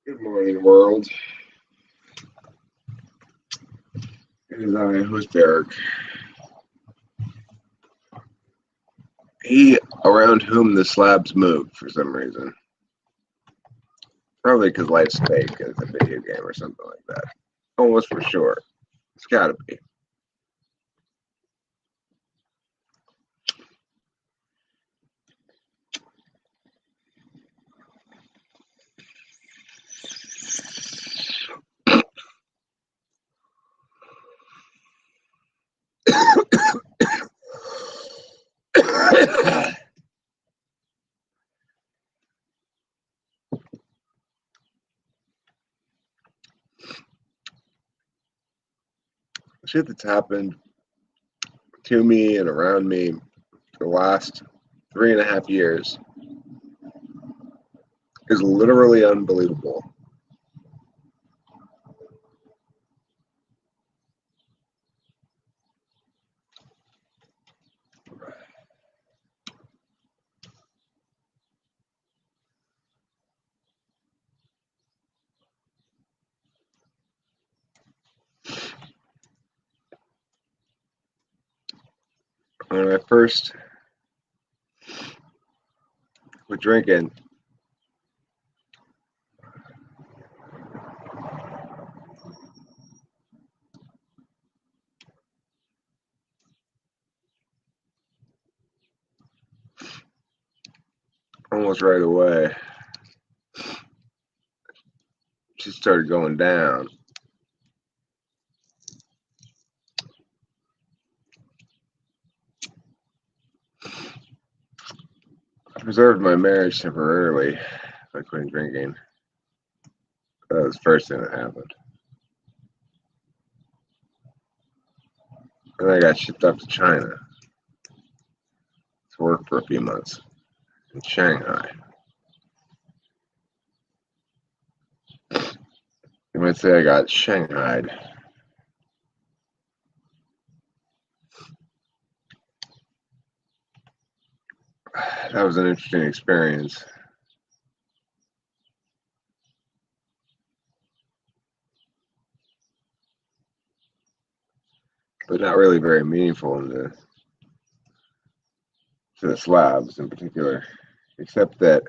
Good morning, world. It is I, host Derek. He around whom the slabs move for some reason. Probably because life's fake as a video game or something like that. Almost for sure. It's gotta be. Shit that's happened to me and around me for the last 3.5 years is literally unbelievable. When I first was drinking, almost right away, she started going down. I preserved my marriage temporarily by quitting drinking. That was the first thing that happened. And I got shipped up to China to work for a few months in Shanghai. You might say I got shanghaied. That was an interesting experience. But not really very meaningful to the slabs in particular, except that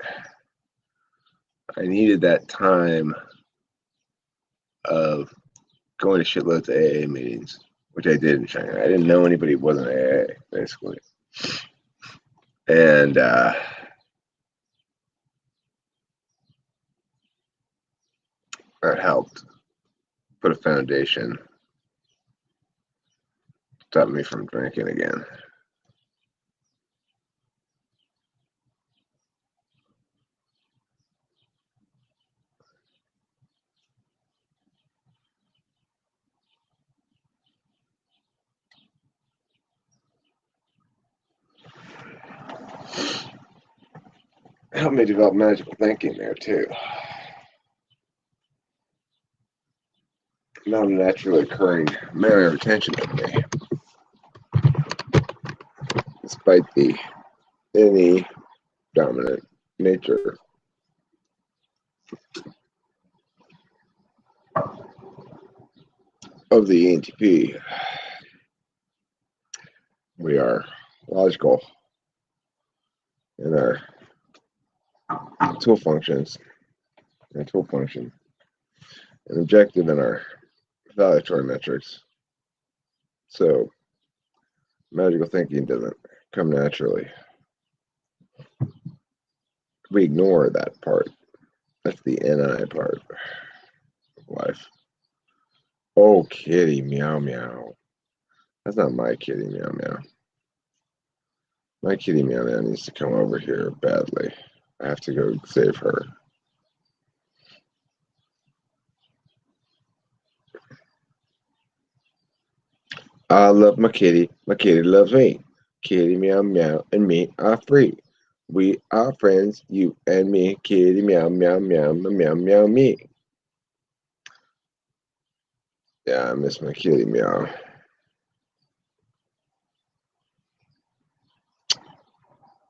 I needed that time of going to shitloads of AA meetings, which I did in Shanghai. I didn't know anybody who wasn't AA, basically. And that helped put a foundation to stop me from drinking again. It helped me develop magical thinking there too. Not a naturally occurring manner of attention to me, despite the any dominant nature of the ENTP. We are logical in our tool functions and tool function, and objective in our evaluatory metrics. So magical thinking doesn't come naturally. We ignore that part. That's the NI part of life. Oh, kitty, meow meow. That's not my kitty, meow meow. My kitty, meow meow, needs to come over here badly. I have to go save her. I love my kitty. My kitty loves me. Kitty, meow meow, and me are free. We are friends, you and me. Kitty, meow meow meow meow meow me. Yeah, I miss my kitty, meow.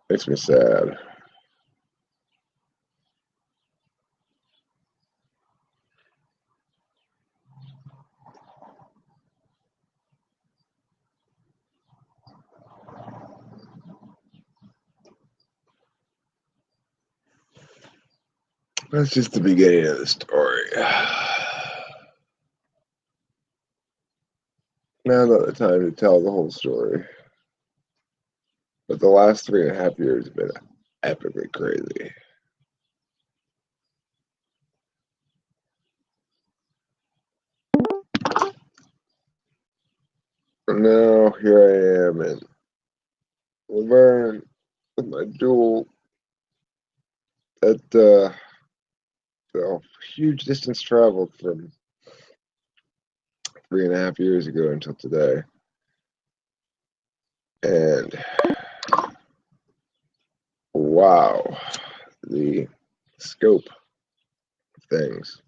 Makes me sad. That's just the beginning of the story. Now not the time to tell the whole story. But the last 3.5 years have been epically crazy. And now here I am in Laverne with my Juul at a huge distance traveled from 3.5 years ago until today. And wow, the scope of things.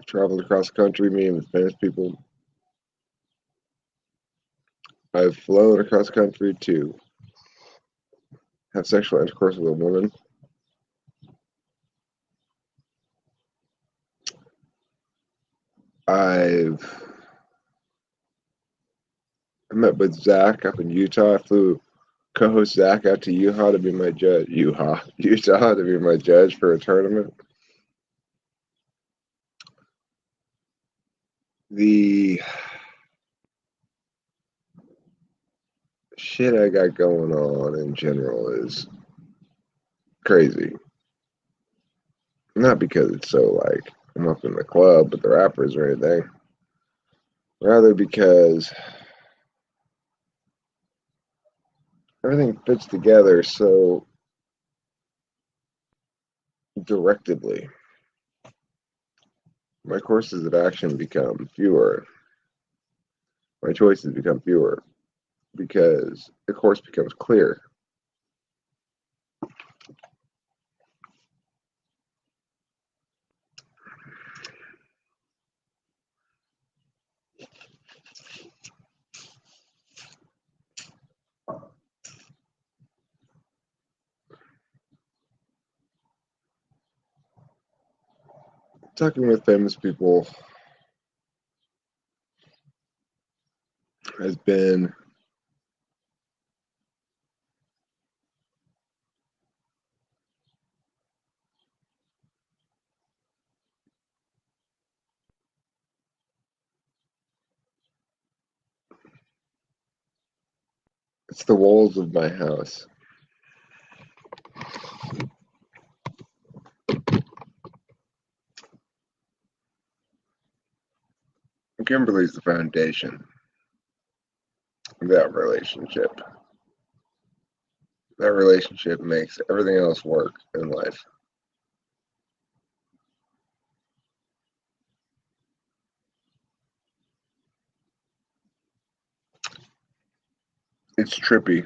Traveled across the country, meeting with famous people. I've flown across the country to have sexual intercourse with a woman. I met with Zach up in Utah. I flew co-host Zach out to Utah to be my judge. Utah to be my judge for a tournament. The shit I got going on in general is crazy. Not because it's so like I'm up in the club with the rappers or anything. Rather because everything fits together so directedly. My courses of action become fewer. My choices become fewer because the course becomes clear. Talking with famous people has been it's the walls of my house. Kimberly's the foundation of that relationship. That relationship makes everything else work in life. It's trippy.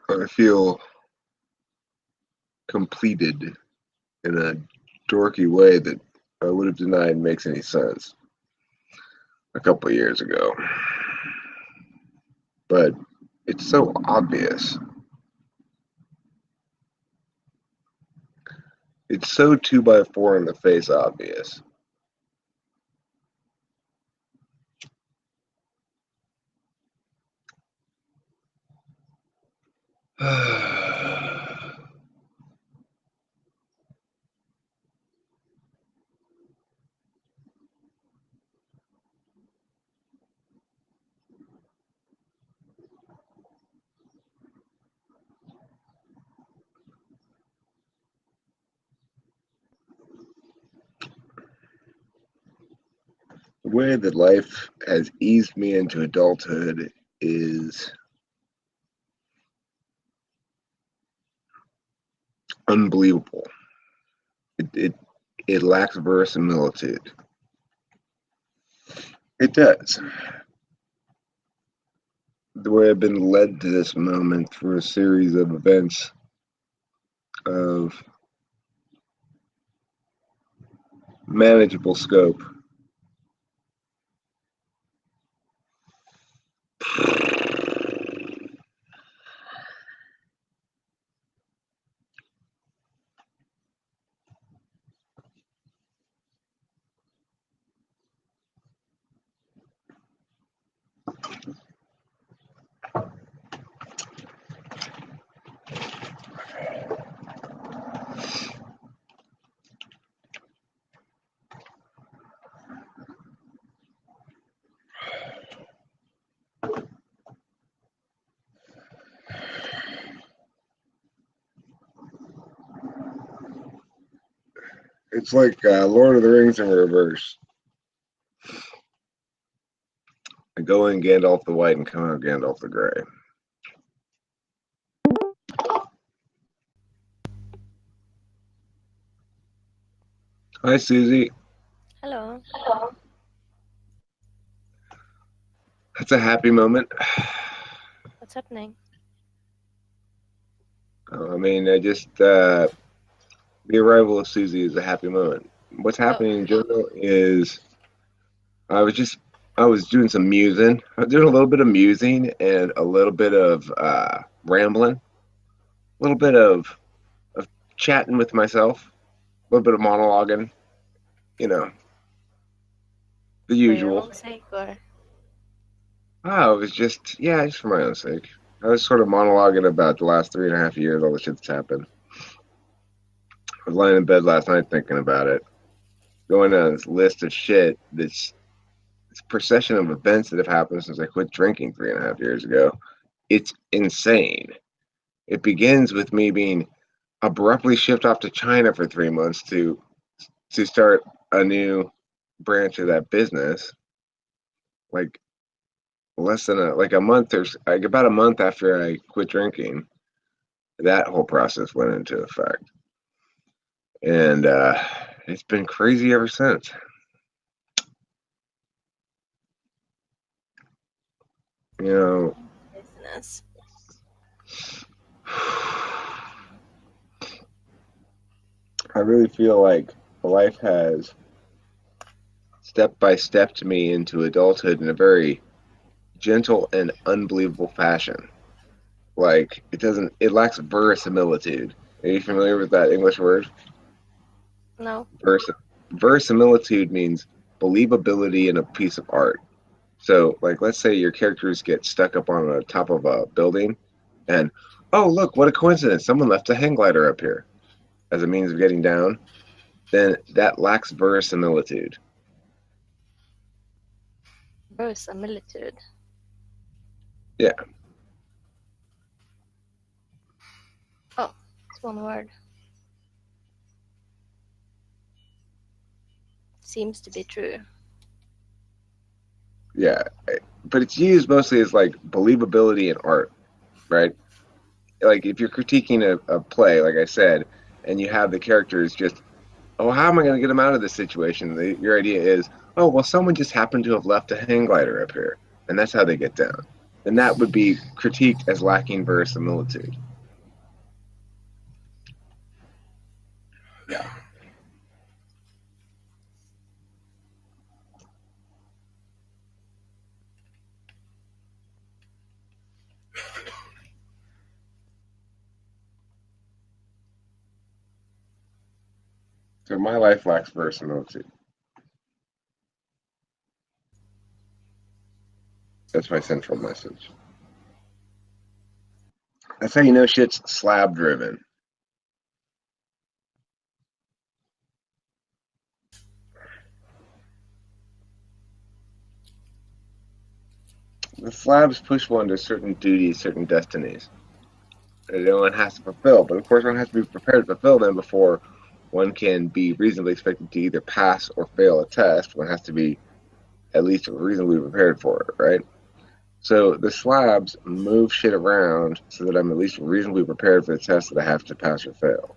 I feel completed in a dorky way that I would have denied makes any sense a couple of years ago. But it's so obvious. It's so 2x4 in the face obvious. The way that life has eased me into adulthood is unbelievable. It lacks verisimilitude. It does. the way I've been led to this moment through a series of events of manageable scope. It's like Lord of the Rings in reverse. I go in Gandalf the White and come out Gandalf the Gray. Hi, Susie. Hello. That's a happy moment. What's happening? I mean, the arrival of Susie is a happy moment. What's happening in general is I was just I was doing some musing. I was doing a little bit of musing and a little bit of rambling, a little bit of chatting with myself, a little bit of monologuing. You know, the For your usual. own sake, or It was just for my own sake. I was sort of monologuing about the last 3.5 years, all the shit that's happened. I was lying in bed last night thinking about it, going down this list of shit, this procession of events that have happened since I quit drinking 3.5 years ago. It's insane. It begins with me being abruptly shipped off to China for 3 months to start a new branch of that business. Like less than a month or like about a month after I quit drinking, that whole process went into effect, and it's been crazy ever since. You know, business? I really feel like life has step by stepped me into adulthood in a very gentle and unbelievable fashion. Like it lacks verisimilitude. Are you familiar with that English word? No. Vers- Verisimilitude means believability in a piece of art. So, like, let's say your characters get stuck up on the top of a building, and oh, look, what a coincidence! Someone left a hang glider up here as a means of getting down. Then that lacks verisimilitude. Verisimilitude. Yeah, Oh, it's one word. Seems to be true. yeah, but it's used mostly as like believability in art, right? Like if you're critiquing a play, like I said, and you have the characters just, oh, how am I going to get them out of this situation? Your idea is, oh, well, someone just happened to have left a hang glider up here, and that's how they get down. And that would be critiqued as lacking verisimilitude. Yeah. So my life lacks verisimilitude. That's my central message. That's how you know shit's slab driven. The slabs push one to certain duties, certain destinies that one has to fulfill. But of course, one has to be prepared to fulfill them before one can be reasonably expected to either pass or fail a test. One has to be at least reasonably prepared for it, right? So the slabs move shit around so that I'm at least reasonably prepared for the test that I have to pass or fail.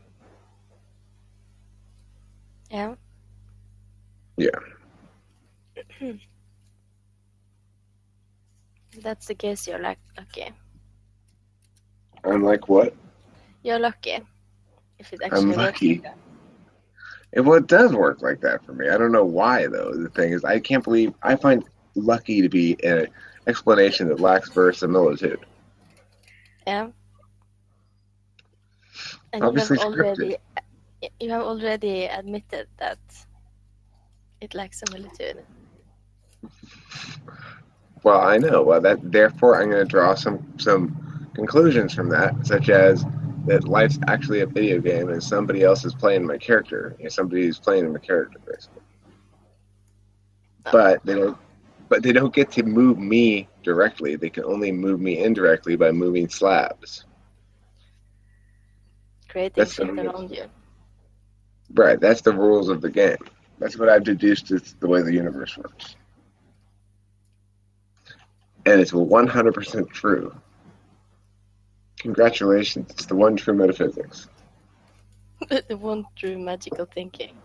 Yeah. Yeah. that's the case, you're lucky. I'm like, what? You're lucky if it I'm actually works lucky. like that. Well, it does work like that for me. I don't know why, though. The thing is, I can't believe I find lucky to be an explanation that lacks verisimilitude. Yeah. And Obviously scripted. you have already admitted that it lacks similitude. Well, I know. Well, therefore I'm going to draw some conclusions from that, such as that life's actually a video game and somebody else is playing my character. Somebody who's playing my character, basically. Oh. But they don't get to move me directly. They can only move me indirectly by moving slabs. Creating shit around you. Right, that's the rules of the game. That's what I've deduced is the way the universe works. And it's 100% true. Congratulations, it's the one true metaphysics. The one true magical thinking.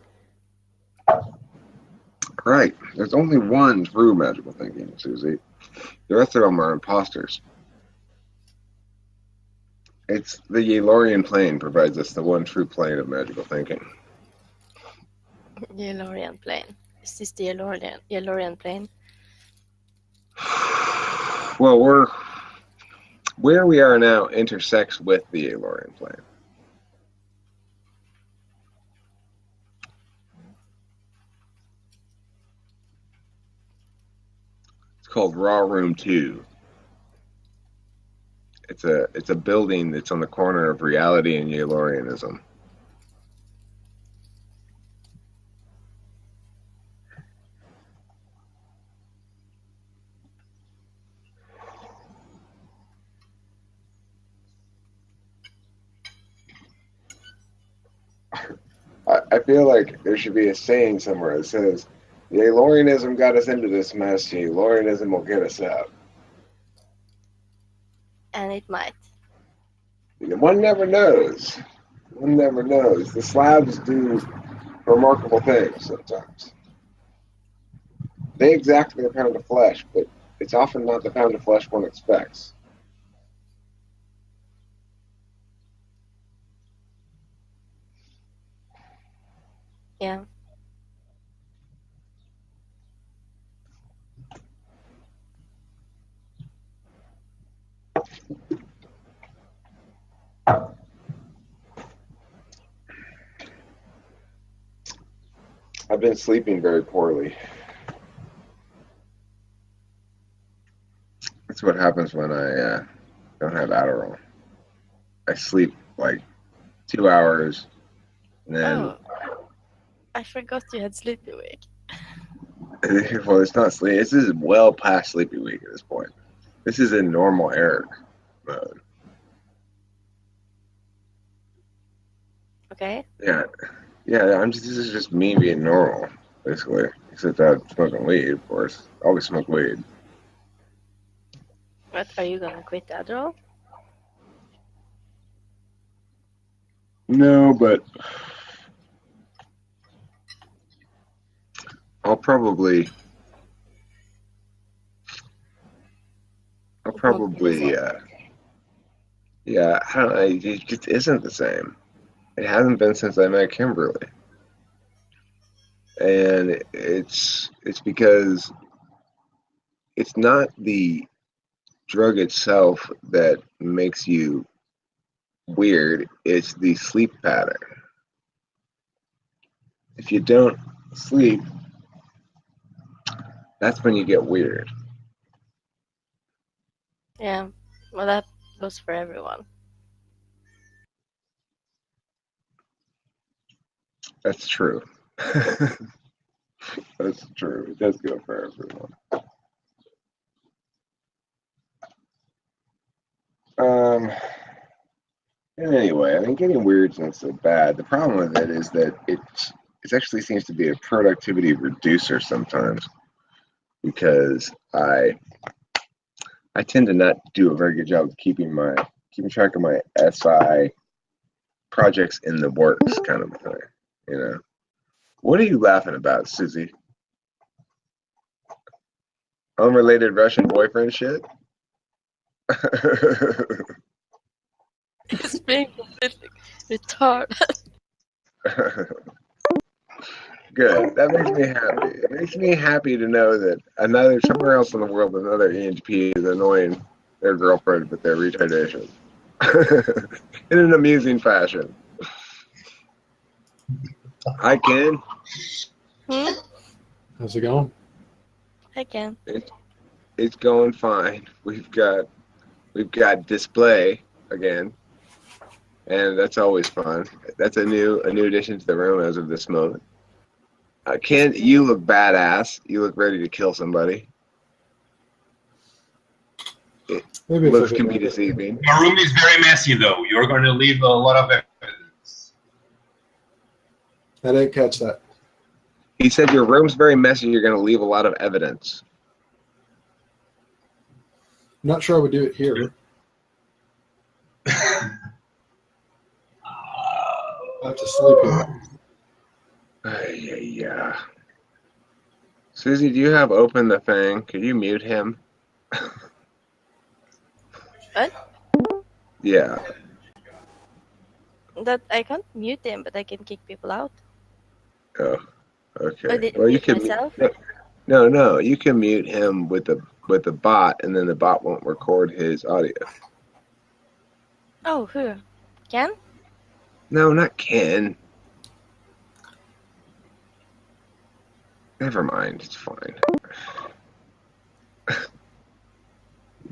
Right, there's only one true magical thinking, Susie. The rest of them are imposters. It's the Yalorian plane provides us the one true plane of magical thinking. Yalorian plane. Is this the Yalorian plane? Well, where we are now intersects with the Yalorian plane. It's called Raw Room 2. It's a building that's on the corner of reality and Yalorianism. I feel like there should be a saying somewhere that says, Yalorianism got us into this mess, Yalorianism will get us out. And it might. One never knows. One never knows. The slabs do remarkable things sometimes. They exactly a pound of flesh, but it's often not the pound of flesh one expects. Yeah. I've been sleeping very poorly. That's what happens when I don't have Adderall. I sleep like 2 hours, and then I forgot you had Sleepy Week. well, it's not sleep. This is well past Sleepy Week at this point. This is in normal Eric mode. Okay. Yeah. This is just me being normal, basically. Except I'm smoking weed, of course. I always smoke weed. What, are you gonna quit Adderall? No, but I'll probably yeah, I don't know, it just isn't the same. It hasn't been since I met Kimberly. And it's because it's not the drug itself that makes you weird, it's the sleep pattern. If you don't sleep, that's when you get weird. Yeah. Well, that goes for everyone. That's true. That's true. It does go for everyone. And anyway, I mean, getting weird's not so bad. The problem with it is that it actually seems to be a productivity reducer sometimes, because I tend to not do a very good job of keeping track of my SI projects in the works kind of thing. You know, what are you laughing about, Susie? Unrelated Russian boyfriend shit? It's being completely retarded. Good. That makes me happy. It makes me happy to know that somewhere else in the world, another ENP is annoying their girlfriend with their retardation in an amusing fashion. Hi, Ken. How's it going? I can. It's going fine. We've got display again, and that's always fun. That's a new addition to the room as of this moment. Ken, you look badass. You look ready to kill somebody. Maybe Looks can be deceiving. Your room is very messy, though. You're going to leave a lot of evidence. I didn't catch that. He said your room's very messy. You're going to leave a lot of evidence. I'm not sure I would do it here. I have to sleep here. Yeah. Susie, do you have open the thing? Could you mute him? What? Yeah. That I can't mute him, but I can kick people out. Oh, okay. Or did Well, you mute can myself? no. You can mute him with the bot, and then the bot won't record his audio. Oh, who? Ken? No, not Ken. Never mind. It's fine.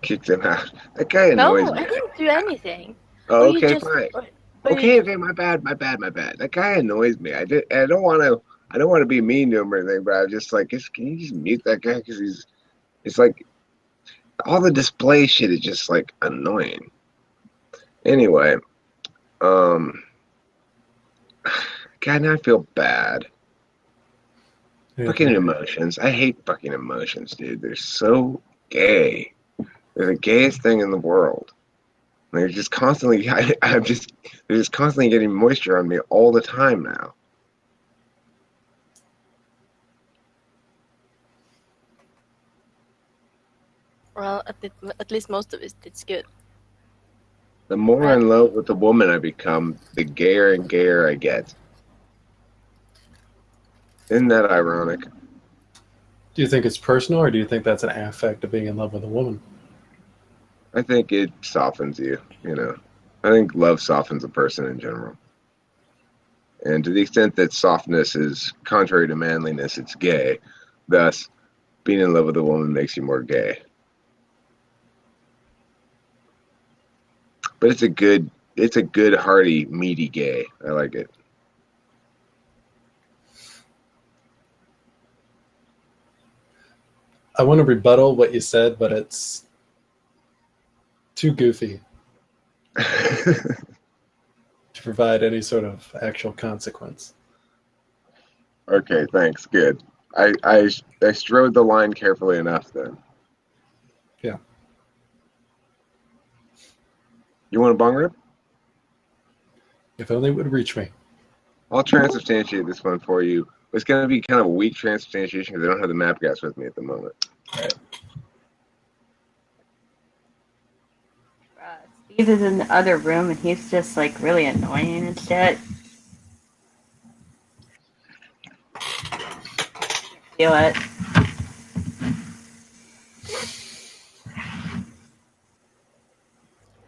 Kicked him out. That guy annoys No, me. I didn't do anything. Oh, Or you okay, just- fine. or Okay, you- okay, my bad. That guy annoys me. I don't want to be mean to him or anything, but I'm just like, can you just mute that guy? Because it's like all the display shit is just like annoying. Anyway, God, now I feel bad. Fucking emotions. I hate fucking emotions, dude. They're so gay. They're the gayest thing in the world. They're just constantly, they're just constantly getting moisture on me all the time now. Well, at least most of it's good. The more in love with the woman I become, the gayer and gayer I get. Isn't that ironic? Do you think it's personal, or do you think that's an affect of being in love with a woman? I think it softens you, you know. I think love softens a person in general. And to the extent that softness is contrary to manliness, it's gay. Thus, being in love with a woman makes you more gay. But it's a good, hearty, meaty gay. I like it. I want to rebuttal what you said, but it's too goofy to provide any sort of actual consequence. Okay, thanks. Good. I strode the line carefully enough then. Yeah. You want a bong rip? If only it would reach me. I'll transubstantiate this one for you. It's going to be kind of a weak transubstantiation because I don't have the map guys with me at the moment. All right. Steve is in the other room and he's just like really annoying and shit. Feel it.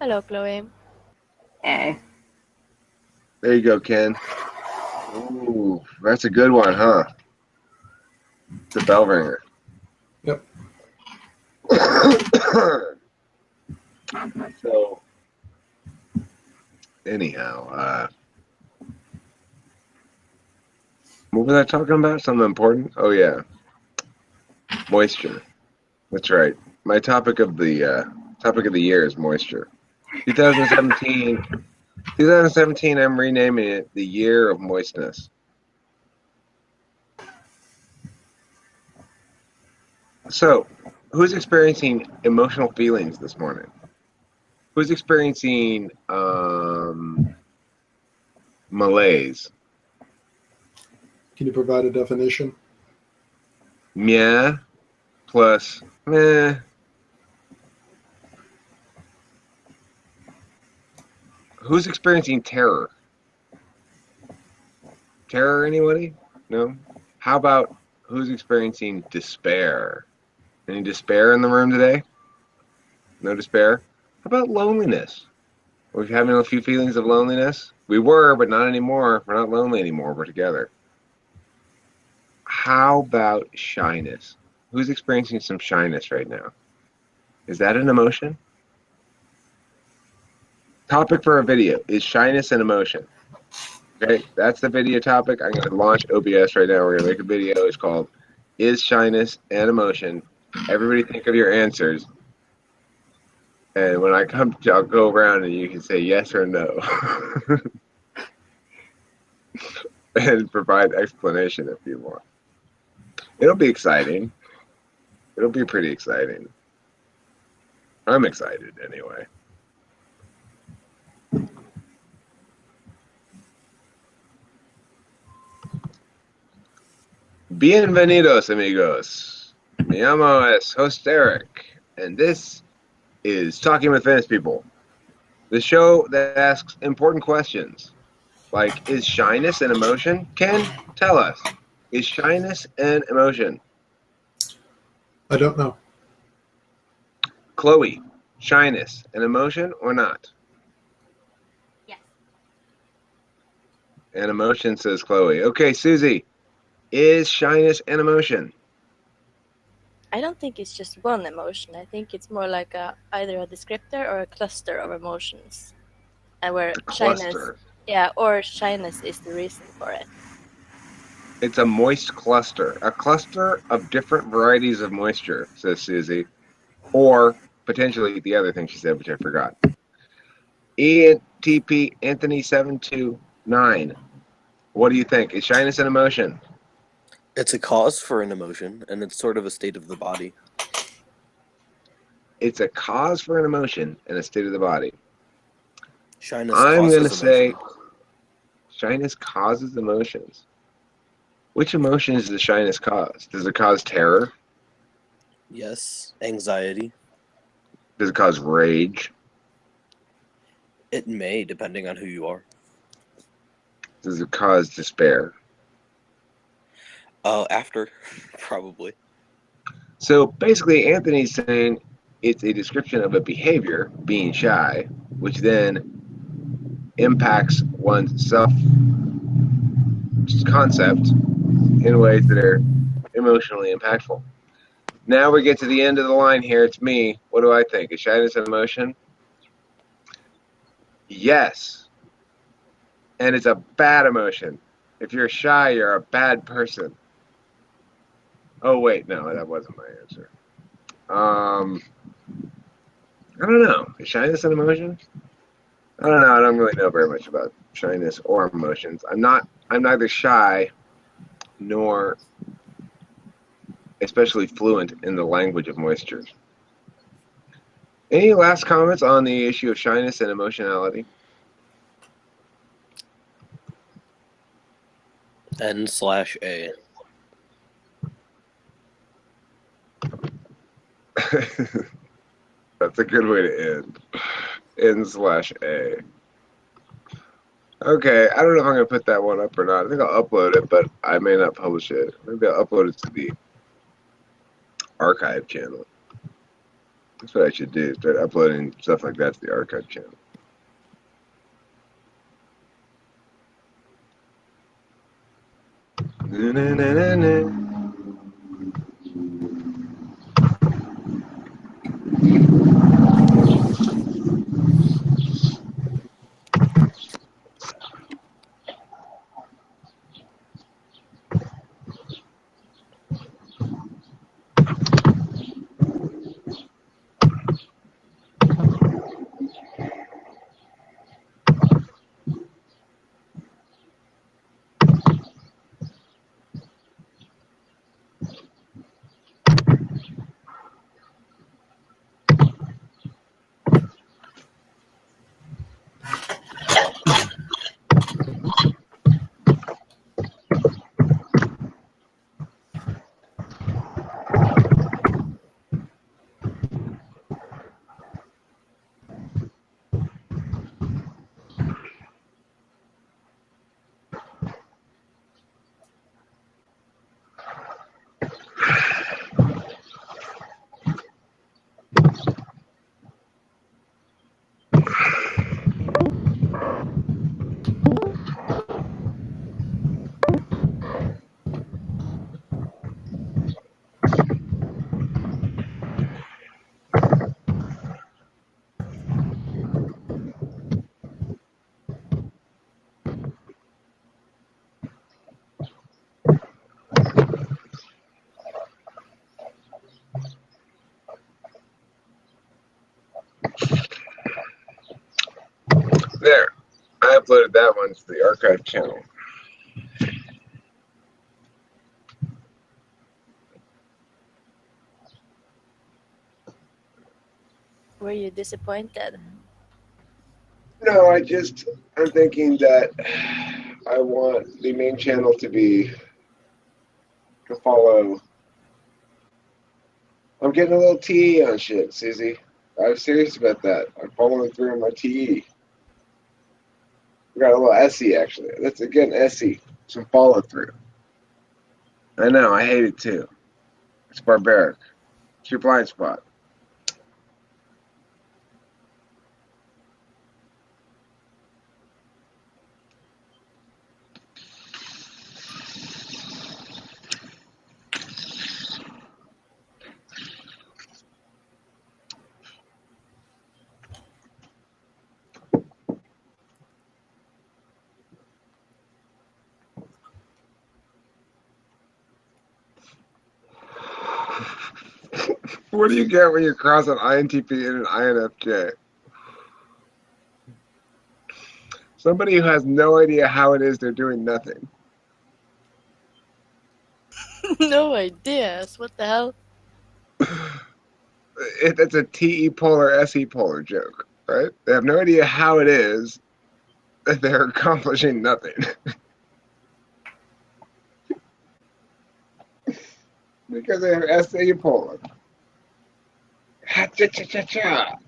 Hello, Chloe. Hey. There you go, Ken. Ooh, that's a good one, huh? It's a bell ringer. Yep. So, anyhow, what was I talking about? Something important? Oh yeah, moisture. That's right. My topic of the year is moisture. 2017. I'm renaming it the year of moistness. So, who's experiencing emotional feelings this morning? Who's experiencing malaise? Can you provide a definition? Meh plus meh. Who's experiencing terror? Terror, anybody? No? How about who's experiencing despair? Any despair in the room today? No despair? How about loneliness? Are we having a few feelings of loneliness? We were, but not anymore. We're not lonely anymore. We're together. How about shyness? Who's experiencing some shyness right now? Is that an emotion? Topic for a video is shyness and emotion. Okay, that's the video topic. I'm going to launch OBS right now. We're going to make a video. It's called Is Shyness and Emotion? Everybody think of your answers. And when I come, I'll go around and you can say yes or no. And provide explanation if you want. It'll be exciting. It'll be pretty exciting. I'm excited anyway. Bienvenidos, amigos. Me llamo es host Eric, and this is Talking with Famous People, the show that asks important questions, like, is shyness an emotion? Ken, tell us, is shyness an emotion? I don't know. Chloe, shyness an emotion or not? Yes. An emotion, says Chloe. Okay, Susie, is shyness an emotion? I don't think it's just one emotion. I think it's more like either a descriptor or a cluster of emotions. And where shyness, Cluster. or shyness is the reason for it. It's a moist cluster. A cluster of different varieties of moisture, says Susie. Or potentially the other thing she said, which I forgot. ENTP Anthony 729. What do you think? Is shyness an emotion? It's a cause for an emotion, and it's sort of a state of the body. It's a cause for an emotion and a state of the body. Shyness I'm going to causes say emotion. shyness causes emotions. Which emotions does shyness cause? Does it cause terror? Yes, anxiety. Does it cause rage? It may, depending on who you are. Does it cause despair? After, probably. So basically, Anthony's saying it's a description of a behavior, being shy, which then impacts one's self-concept in ways that are emotionally impactful. Now we get to the end of the line here. It's me. What do I think? Is shyness an emotion? Yes. And it's a bad emotion. If you're shy, you're a bad person. Oh, wait. No, that wasn't my answer. I don't know. Is shyness an emotion? I don't know. I don't really know very much about shyness or emotions. I'm neither shy nor especially fluent in the language of moisture. Any last comments on the issue of shyness and emotionality? N/A. That's a good way to end. N/A. Okay, I don't know if I'm going to put that one up or not. I think I'll upload it, but I may not publish it. Maybe I'll upload it to the archive channel. That's what I should do, start uploading stuff like that to the archive channel. Na, na, na, na, na. There. I uploaded that one to the archive channel. Were you disappointed? No, I'm thinking that I want the main channel to follow. I'm getting a little TE on shit, Susie. I'm serious about that. I'm following through on my TE. We got a little SE, actually. That's, again, SE. Some follow through. I know, I hate it too. It's barbaric. It's your blind spot. What do you get when you cross an INTP and an INFJ? Somebody who has no idea how it is they're doing nothing. No ideas. What the hell? It's a TE polar, SE polar joke, right? They have no idea how it is that they're accomplishing nothing. Because they're SE polar. Ha-cha-cha-cha-cha.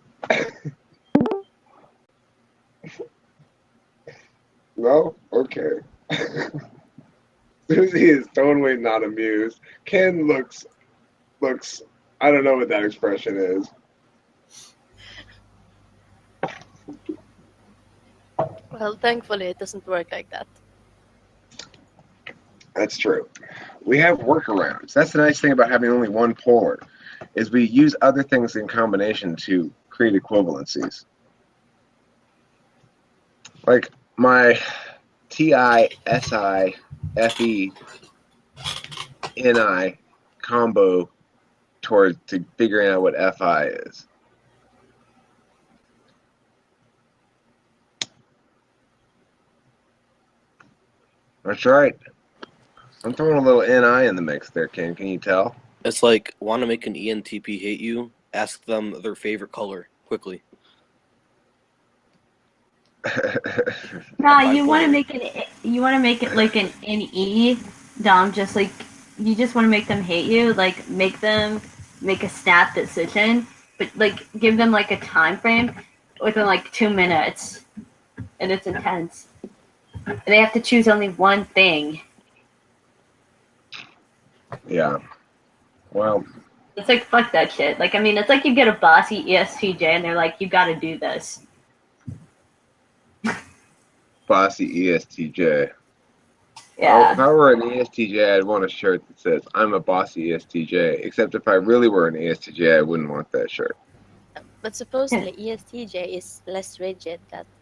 No? Okay. Susie is totally not amused. Ken looks, I don't know what that expression is. Well, thankfully it doesn't work like that. That's true. We have workarounds. That's the nice thing about having only one polar, is we use other things in combination to create equivalencies. Like my TI, SI, FE, NI combo to figuring out what FI is. That's right. I'm throwing a little NI in the mix there, Ken. Can you tell? It's like, want to make an ENTP hate you? Ask them their favorite color, quickly. No, you want to make it. You want to make it like an NE, Dom. Just like you just want to make them hate you. Like make them make a snap decision, but like give them like a time frame within like 2 minutes, and it's intense. And they have to choose only one thing. Yeah. Well, It's like fuck that shit. Like I mean, it's like you get a bossy ESTJ, and they're like, you got to do this. bossy ESTJ. Yeah. If I were an ESTJ, I'd want a shirt that says, I'm a bossy ESTJ. Except if I really were an ESTJ, I wouldn't want that shirt. But supposedly ESTJ is less rigid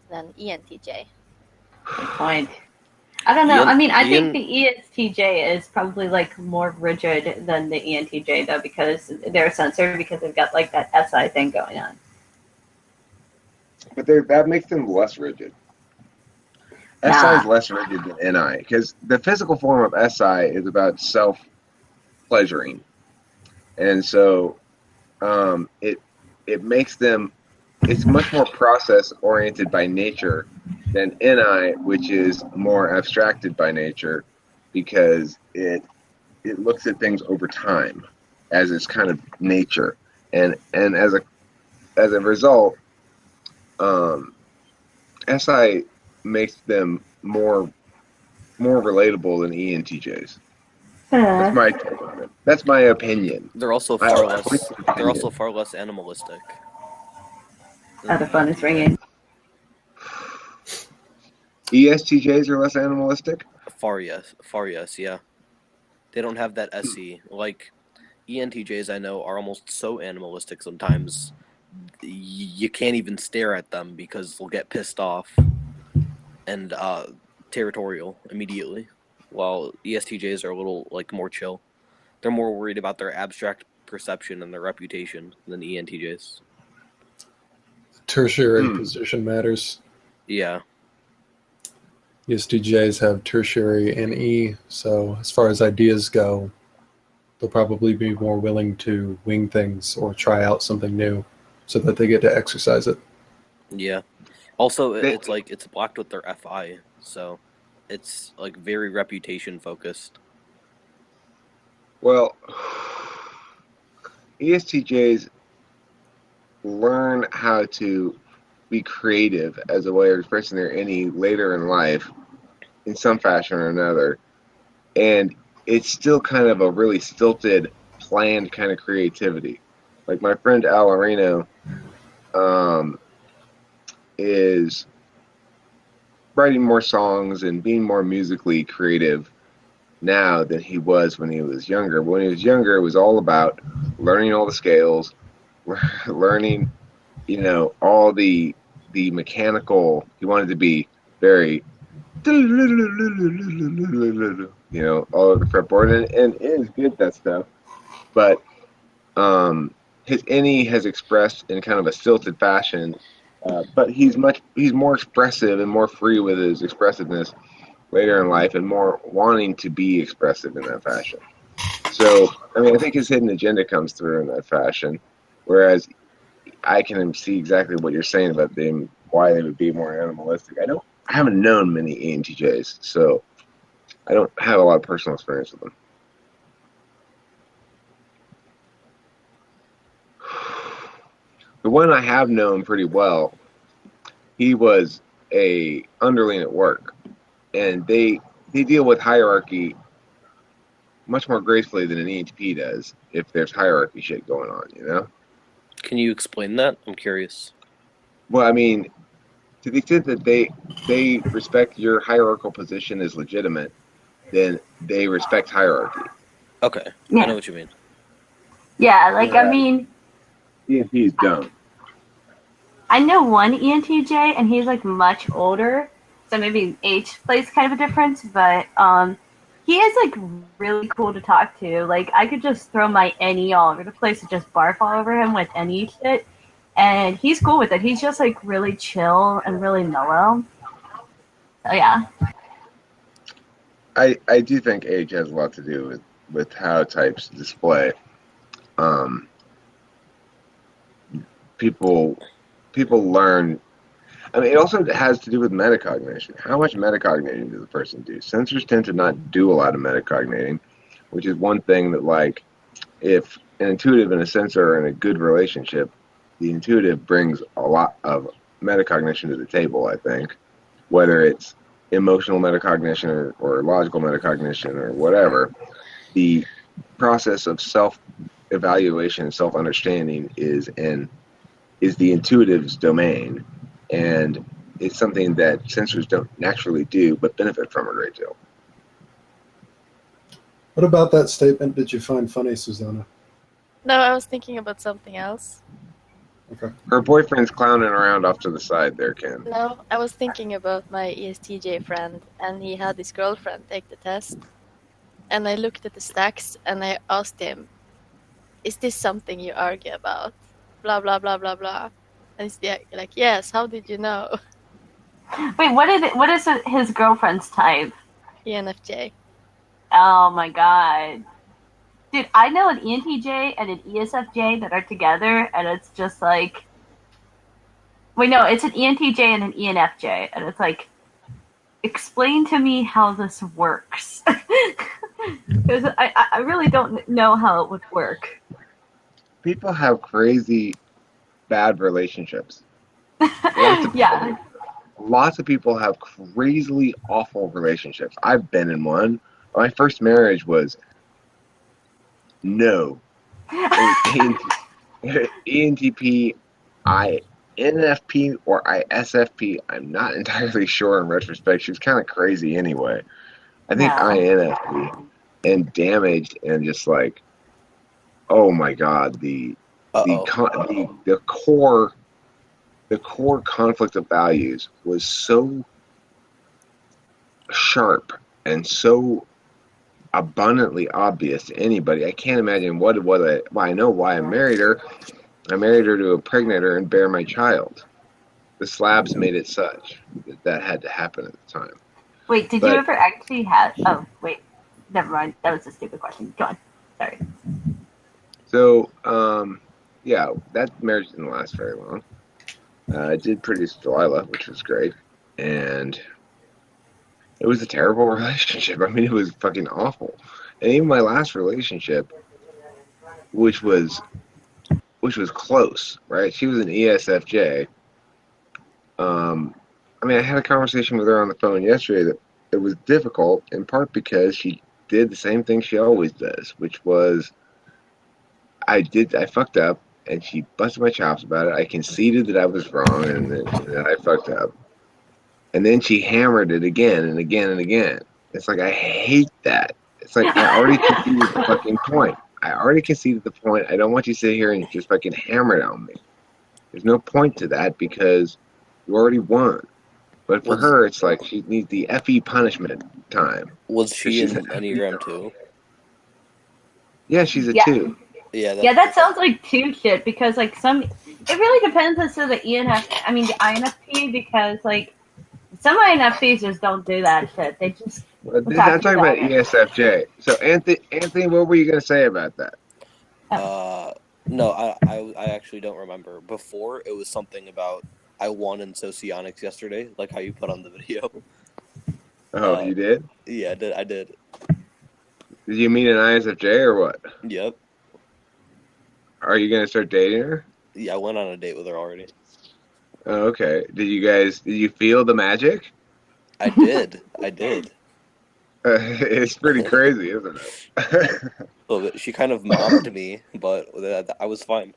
than ENTJ. Good point. I don't know. I mean, I think the ESTJ is probably like more rigid than the ENTJ though, because they're censored because they've got like that SI thing going on. But that makes them less rigid. SI is less rigid than NI because the physical form of SI is about self-pleasuring, and so it makes them. It's much more process-oriented by nature than NI, which is more abstracted by nature, because it looks at things over time as its kind of nature, and as a result, SI makes them more relatable than ENTJs. That's my take on it. That's my opinion. They're also far less. They're also far less animalistic. Oh, the phone is ringing. ESTJs are less animalistic? Far yes, yeah. They don't have that SE. Like, ENTJs I know are almost so animalistic sometimes, you can't even stare at them because they'll get pissed off and territorial immediately, while ESTJs are a little, like, more chill. They're more worried about their abstract perception and their reputation than ENTJs. Tertiary position matters. Yeah. ESTJs have tertiary and E, so as far as ideas go, they'll probably be more willing to wing things or try out something new so that they get to exercise it. Yeah. Also, They- it's like it's blocked with their FI, so it's like very reputation focused. Well, ESTJs learn how to be creative as a way of expressing their any later in life in some fashion or another. And it's still kind of a really stilted, planned kind of creativity. Like my friend Al Areno is writing more songs and being more musically creative now than he was when he was younger. But when he was younger, it was all about learning all the scales, learning, all the mechanical. He wanted to be very, all over the fretboard, and it is good, that stuff. But his innie has expressed in kind of a stilted fashion, but he's more expressive and more free with his expressiveness later in life, and more wanting to be expressive in that fashion. So, I think his hidden agenda comes through in that fashion, whereas I can see exactly what you're saying about them, why they would be more animalistic. I haven't known many ENTJs, so I don't have a lot of personal experience with them. The one I have known pretty well, he was a underling at work, and they deal with hierarchy much more gracefully than an ENTP does if there's hierarchy shit going on, Can you explain that? I'm curious. Well, to the extent that they respect your hierarchical position as legitimate, then they respect hierarchy. Okay, I Yeah. know what you mean. Yeah, like Yeah. ENTPs don't. I know one ENTJ, and he's like much older, so maybe age plays kind of a difference. But he is like really cool to talk to. Like I could just throw my NE all over the place and just barf all over him with NE shit, and he's cool with it. He's just like really chill and really mellow. So yeah. I do think age has a lot to do with how types display. People learn. It also has to do with metacognition. How much metacognition does a person do? Sensors tend to not do a lot of metacogniting, which is one thing that, like, if an intuitive and a sensor are in a good relationship, the intuitive brings a lot of metacognition to the table, I think, whether it's emotional metacognition or logical metacognition or whatever. The process of self-evaluation and self-understanding is the intuitive's domain, and it's something that sensors don't naturally do but benefit from a great deal. What about that statement did you find funny, Susanna? No, I was thinking about something else. Okay. Her boyfriend's clowning around off to the side there, Ken. No, I was thinking about my ESTJ friend, and he had his girlfriend take the test. And I looked at the stacks, and I asked him, "Is this something you argue about? Blah, blah, blah, blah, blah." And he's like, "Yes, how did you know?" Wait, what is his girlfriend's type? ENFJ. Oh my god. Dude, I know an ENTJ and an ESFJ that are together, and it's just like... Wait, no, it's an ENTJ and an ENFJ, and it's like, explain to me how this works. Because I really don't know how it would work. People have crazy bad relationships. Yeah. Lots of people have crazily awful relationships. I've been in one. My first marriage was no. ENTP, INFP, or ISFP. I'm not entirely sure in retrospect. She was kind of crazy anyway. I think Yeah. INFP, and damaged, and just like, oh my god, the core conflict of values was so sharp and so abundantly obvious to anybody. I can't imagine I know why I married her. I married her to impregnate her and bear my child. the slabs made it such that had to happen at the time. Wait, did But- you ever actually have? Oh, wait, never mind. That was a stupid question. Go on. Sorry. So, yeah, that marriage didn't last very long. I did produce Delilah, which was great, and it was a terrible relationship. I mean, it was fucking awful. And even my last relationship, which was close, right? She was an ESFJ. I mean, I had a conversation with her on the phone yesterday that it was difficult, in part because she did the same thing she always does, which was I fucked up, and she busted my chops about it. I conceded that I was wrong and that I fucked up. And then she hammered it again and again and again. It's like, I hate that. It's like, I already conceded the fucking point. I already conceded the point. I don't want you to sit here and just fucking hammer it on me. There's no point to that because you already won. But for her, it's like she needs the FE punishment time. Was she She's in an Enneagram 2? Yeah, she's a Yeah. 2. Yeah, that sounds like 2 shit because like it really depends as to the the INFP because like some INFPs just don't do that shit. They just Well, I'm talking about ESFJ. So Anthony, what were you going to say about that? No, I actually don't remember. Before, it was something about I won in Socionics yesterday, like how you put on the video. Oh, you did? Yeah, I did. Did you meet an ISFJ or what? Yep. Are you going to start dating her? Yeah, I went on a date with her already. Oh, okay. Did you feel the magic? I did. I did. It's pretty crazy, isn't it? A little bit. She kind of mobbed me, but I was fine.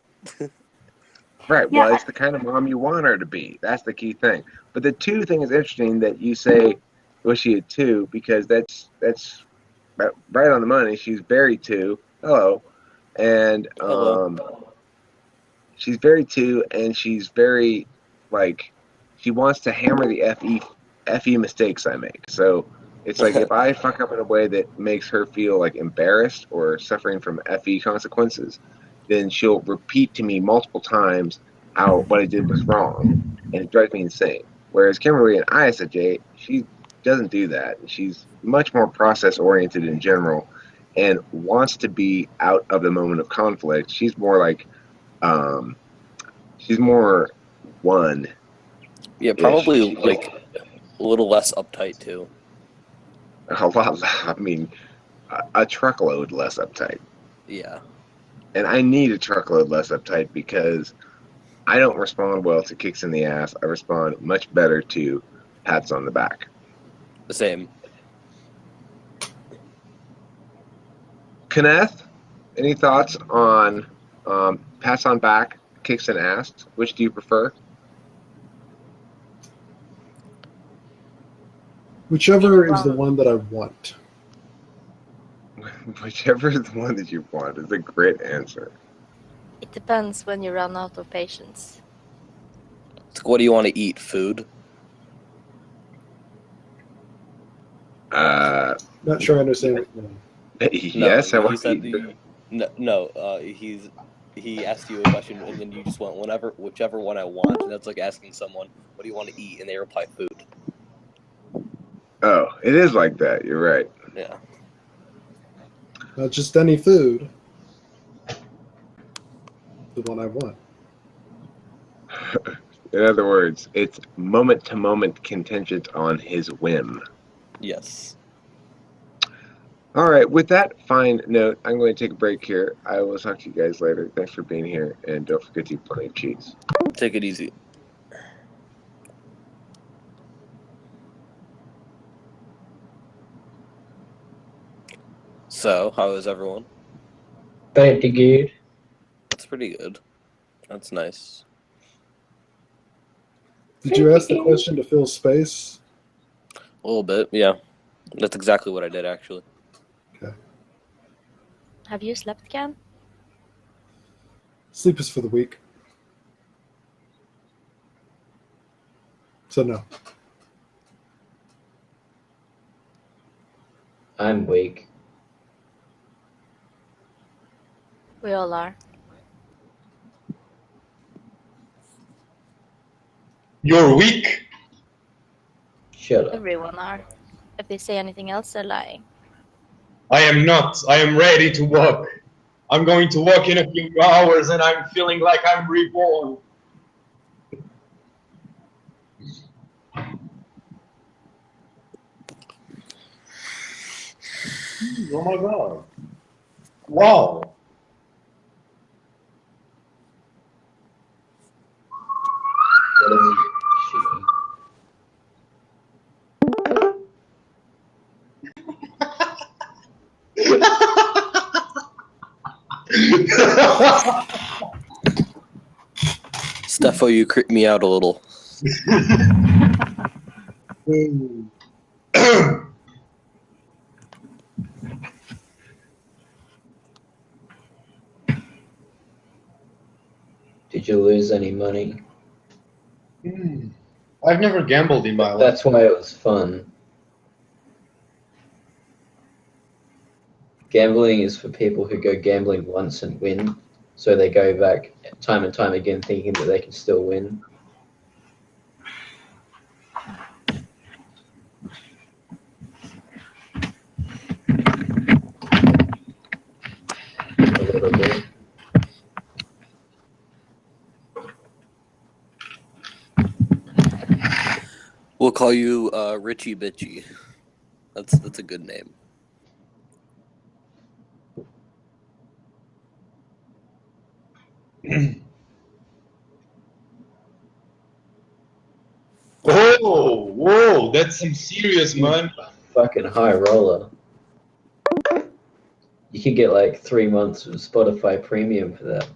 Right. Yeah, Well, it's the kind of mom you want her to be. That's the key thing. But the 2 thing is interesting that you say, was she a 2? Because that's right on the money. She's very 2. Hello. And Hello. she's very 2, and she's very, like, she wants to hammer the FE mistakes I make. So it's like if I fuck up in a way that makes her feel like embarrassed or suffering from FE consequences, then she'll repeat to me multiple times how what I did was wrong, and it drives me insane. Whereas Kimberly and ISFJ, she doesn't do that. She's much more process oriented in general, and wants to be out of the moment of conflict. She's more like, she's more one. Yeah, probably like a little less uptight too. A lot. I mean, a truckload less uptight. Yeah. And I need a truckload less uptight because I don't respond well to kicks in the ass. I respond much better to pats on the back. The same. Kenneth, any thoughts on pats on back, kicks in ass? Which do you prefer? Whichever is the one that I want. Whichever is the one that you want is a great answer. It depends when you run out of patience. It's like, what do you want to eat? Food? Not sure I understand. Yes, I he want to said eat food. he asked you a question and then you just went whichever one I want, and that's like asking someone, what do you want to eat? And they reply food. Oh, it is like that. You're right. Yeah. Not just any food. The one I want. In other words, it's moment to moment contingent on his whim. Yes. All right, with that fine note, I'm going to take a break here. I will talk to you guys later. Thanks for being here, and don't forget to eat plenty of cheese. Take it easy. So, how is everyone? Pretty good. That's pretty good. That's nice. Did you ask the question to fill space? A little bit, yeah. That's exactly what I did, actually. Okay. Have you slept, Cam? Sleep is for the weak. So no. I'm weak. We all are. You're weak. Shut up. Everyone are. If they say anything else, they're lying. I am not. I am ready to walk. I'm going to walk in a few hours and I'm feeling like I'm reborn. Oh my god. Wow. What are you shooting? Steffo, you creep me out a little. Did you lose any money? I've never gambled in my life. That's why it was fun. Gambling is for people who go gambling once and win, so they go back time and time again thinking that they can still win. A little bit. We'll call you Richie Bitchy. That's a good name. Oh, whoa, that's some serious money. Fucking high roller. You could get like 3 months of Spotify Premium for that.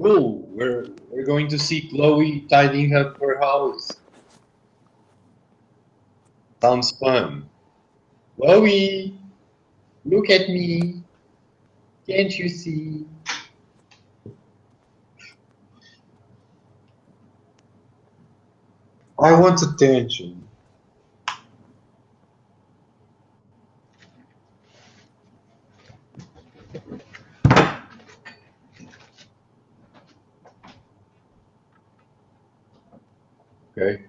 Cool. We're going to see Chloe tidying up her house. Sounds fun. Chloe, look at me. Can't you see? I want attention. Okay.